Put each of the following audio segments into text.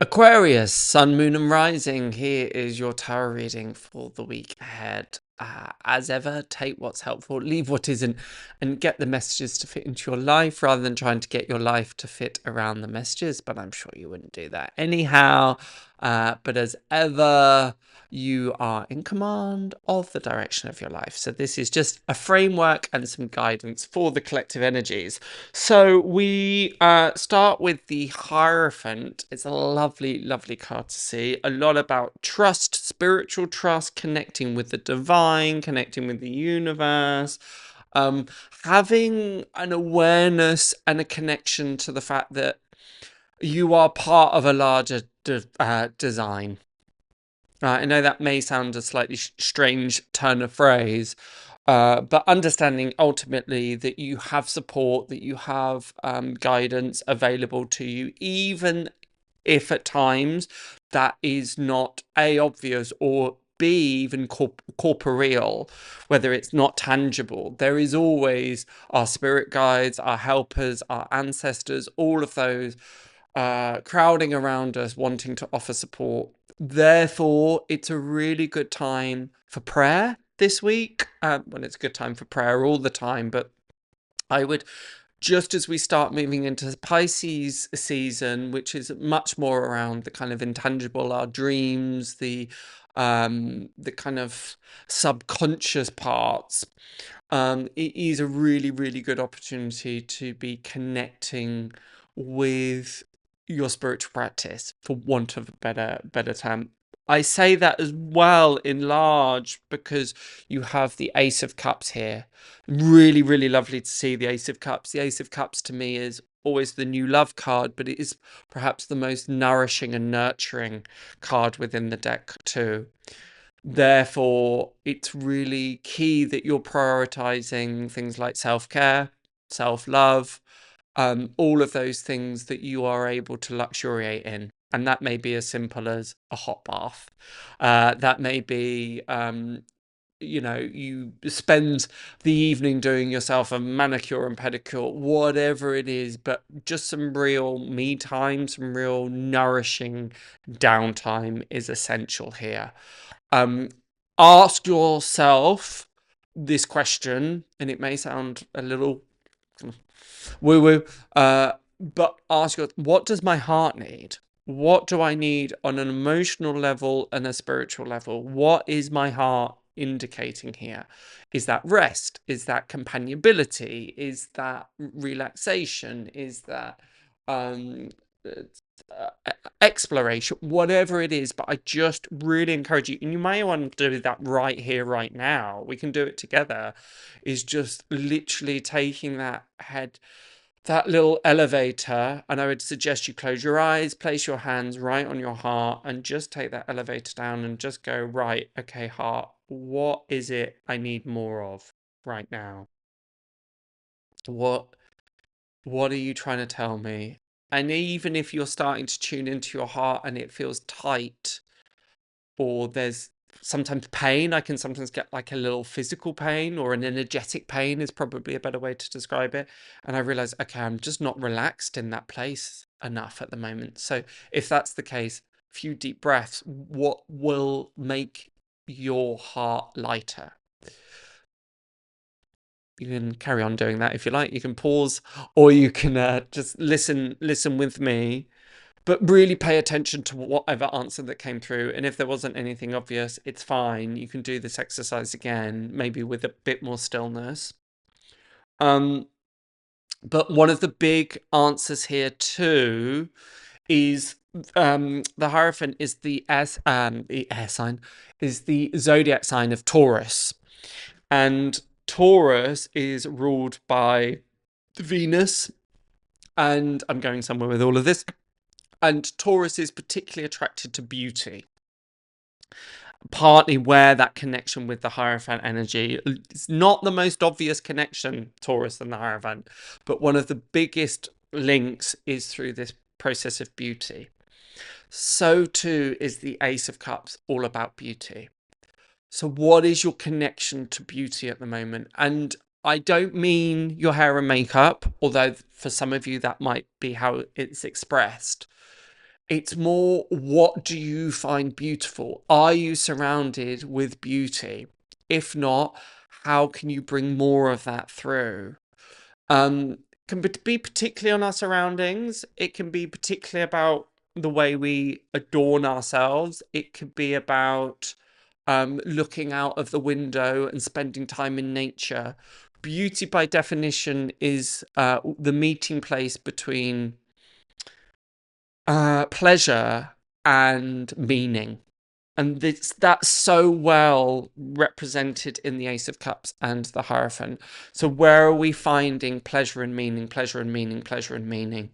Aquarius, Sun, Moon and Rising. Here is your tarot reading for the week ahead. As ever, take what's helpful, leave what isn't, and get the messages to fit into your life rather than trying to get your life to fit around the messages. But I'm sure you wouldn't do that anyhow. But as ever, you are in command of the direction of your life. So this is just a framework and some guidance for the collective energies. So we start with the Hierophant. It's a lovely, lovely card to see. A lot about trust, spiritual trust, connecting with the divine, connecting with the universe, having an awareness and a connection to the fact that you are part of a larger design. I know that may sound a slightly strange turn of phrase, but understanding ultimately that you have support, that you have guidance available to you, even if at times that is not A, obvious, or B, even corporeal, whether it's not tangible. There is always our spirit guides, our helpers, our ancestors, all of those crowding around us, wanting to offer support. Therefore, it's a really good time for prayer this week. Well, it's a good time for prayer all the time, but I would, just as we start moving into Pisces season, which is much more around the kind of intangible, our dreams, the kind of subconscious parts, it is a really, really good opportunity to be connecting with your spiritual practice, for want of a better term. I say that as well in large because you have the Ace of Cups here. Really, really lovely to see the Ace of Cups. The Ace of Cups to me is always the new love card, but it is perhaps the most nourishing and nurturing card within the deck too. Therefore, it's really key that you're prioritizing things like self-care, self-love, all of those things that you are able to luxuriate in. And that may be as simple as a hot bath. That may be, you spend the evening doing yourself a manicure and pedicure, whatever it is, but just some real me time, some real nourishing downtime is essential here. Ask yourself this question, and it may sound a little woo-woo, but ask yourself, what does my heart need? What do I need on an emotional level and a spiritual level? What is my heart indicating here? Is that rest? Is that companionability? Is that relaxation? Is that exploration? Whatever it is, but I just really encourage you, and you may want to do that right here, right now. We can do it together. Is just literally taking that little elevator, and I would suggest you close your eyes, place your hands right on your heart, and just take that elevator down and just go, right, okay, heart, what is it I need more of right now? What are you trying to tell me? And even if you're starting to tune into your heart and it feels tight, or there's sometimes pain, I can sometimes get like a little physical pain, or an energetic pain is probably a better way to describe it. And I realize, okay, I'm just not relaxed in that place enough at the moment. So if that's the case, a few deep breaths, what will make your heart lighter? You can carry on doing that if you like. You can pause, or you can just listen with me, but really pay attention to whatever answer that came through. And if there wasn't anything obvious, it's fine. You can do this exercise again, maybe with a bit more stillness. But one of the big answers here too is the Hierophant is the air sign, is the zodiac sign of Taurus. And Taurus is ruled by Venus. And I'm going somewhere with all of this. And Taurus is particularly attracted to beauty. Partly where that connection with the Hierophant energy, it's not the most obvious connection, Taurus and the Hierophant, but one of the biggest links is through this process of beauty. So too is the Ace of Cups, all about beauty. So what is your connection to beauty at the moment? And I don't mean your hair and makeup, although for some of you that might be how it's expressed. It's more, what do you find beautiful? Are you surrounded with beauty? If not, how can you bring more of that through? Can be particularly on our surroundings. It can be particularly about the way we adorn ourselves. It could be about looking out of the window and spending time in nature. Beauty, by definition, is the meeting place between pleasure and meaning. And that's so well represented in the Ace of Cups and the Hierophant. So where are we finding pleasure and meaning, pleasure and meaning, pleasure and meaning?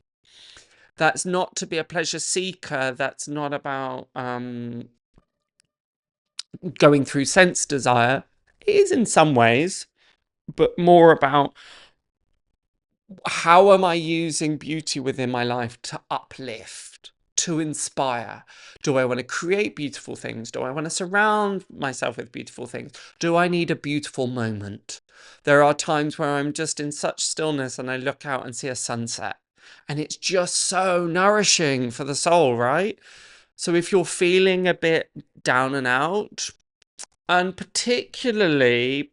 That's not to be a pleasure seeker. That's not about going through sense desire. It is in some ways, but more about, how am I using beauty within my life to uplift, to inspire? Do I want to create beautiful things? Do I want to surround myself with beautiful things? Do I need a beautiful moment? There are times where I'm just in such stillness and I look out and see a sunset, and it's just so nourishing for the soul, right? So if you're feeling a bit down and out, and particularly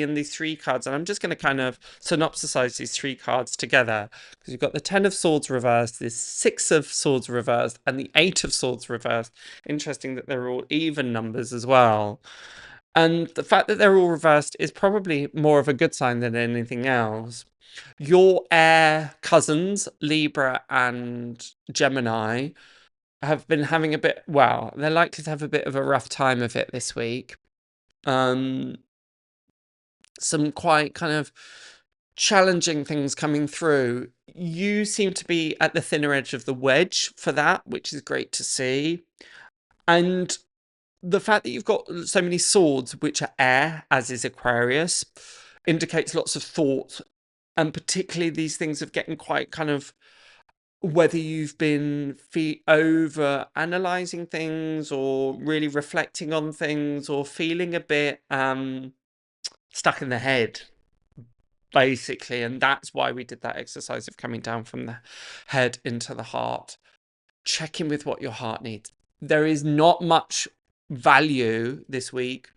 in these three cards, and I'm just going to kind of synopsisize these three cards together, because you've got the 10 of Swords reversed, the 6 of Swords reversed, and the 8 of Swords reversed. Interesting that they're all even numbers as well. And the fact that they're all reversed is probably more of a good sign than anything else. Your air cousins, Libra and Gemini, have been having a bit, well, they're likely to have a bit of a rough time of it this week. Some quite kind of challenging things coming through. You seem to be at the thinner edge of the wedge for that, which is great to see. And the fact that you've got so many swords, which are air, as is Aquarius, indicates lots of thought, and particularly these things of getting quite kind of, whether you've been over analyzing things or really reflecting on things or feeling a bit stuck in the head, basically. And that's why we did that exercise of coming down from the head into the heart. Check in with what your heart needs. There is not much value this week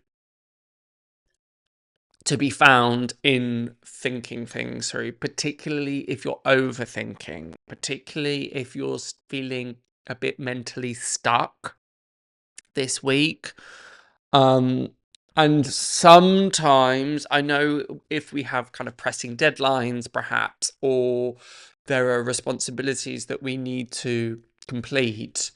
to be found in thinking things through, particularly if you're overthinking, particularly if you're feeling a bit mentally stuck this week. And sometimes, I know, if we have kind of pressing deadlines perhaps, or there are responsibilities that we need to complete,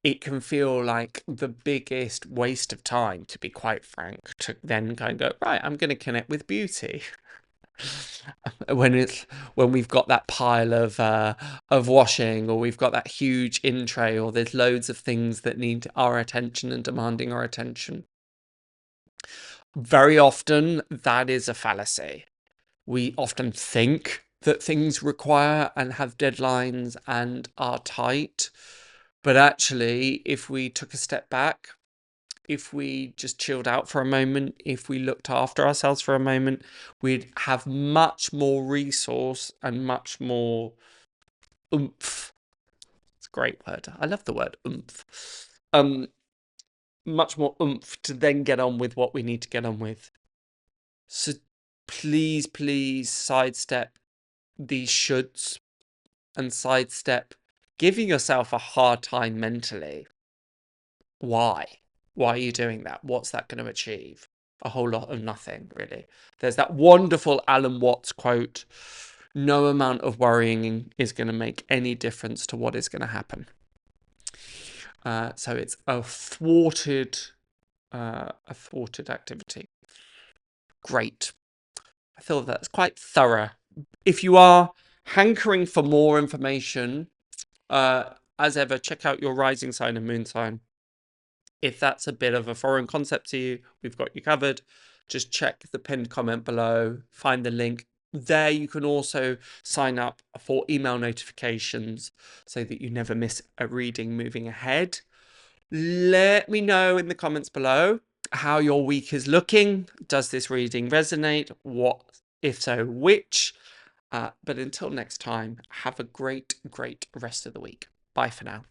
it can feel like the biggest waste of time, to be quite frank, to then kind of go, right, I'm going to connect with beauty. when we've got that pile of washing, or we've got that huge in tray, or there's loads of things that need our attention and demanding our attention. Very often that is a fallacy. We often think that things require and have deadlines and are tight. But actually, if we took a step back, if we just chilled out for a moment, if we looked after ourselves for a moment, we'd have much more resource and much more oomph. It's a great word. I love the word oomph. Much more oomph to then get on with what we need to get on with. So please sidestep these shoulds and sidestep giving yourself a hard time mentally. Why? Why are you doing that? What's that going to achieve? A whole lot of nothing, really. There's that wonderful Alan Watts quote, no amount of worrying is going to make any difference to what is going to happen. So it's a thwarted activity. Great. I feel that's quite thorough. If you are hankering for more information, as ever, check out your rising sign and moon sign. If that's a bit of a foreign concept to you, we've got you covered. Just check the pinned comment below, find the link. There you can also sign up for email notifications so that you never miss a reading moving ahead. Let me know in the comments below how your week is looking. Does this reading resonate? What, if so, which? But until next time, have a great rest of the week. Bye. Bye for now.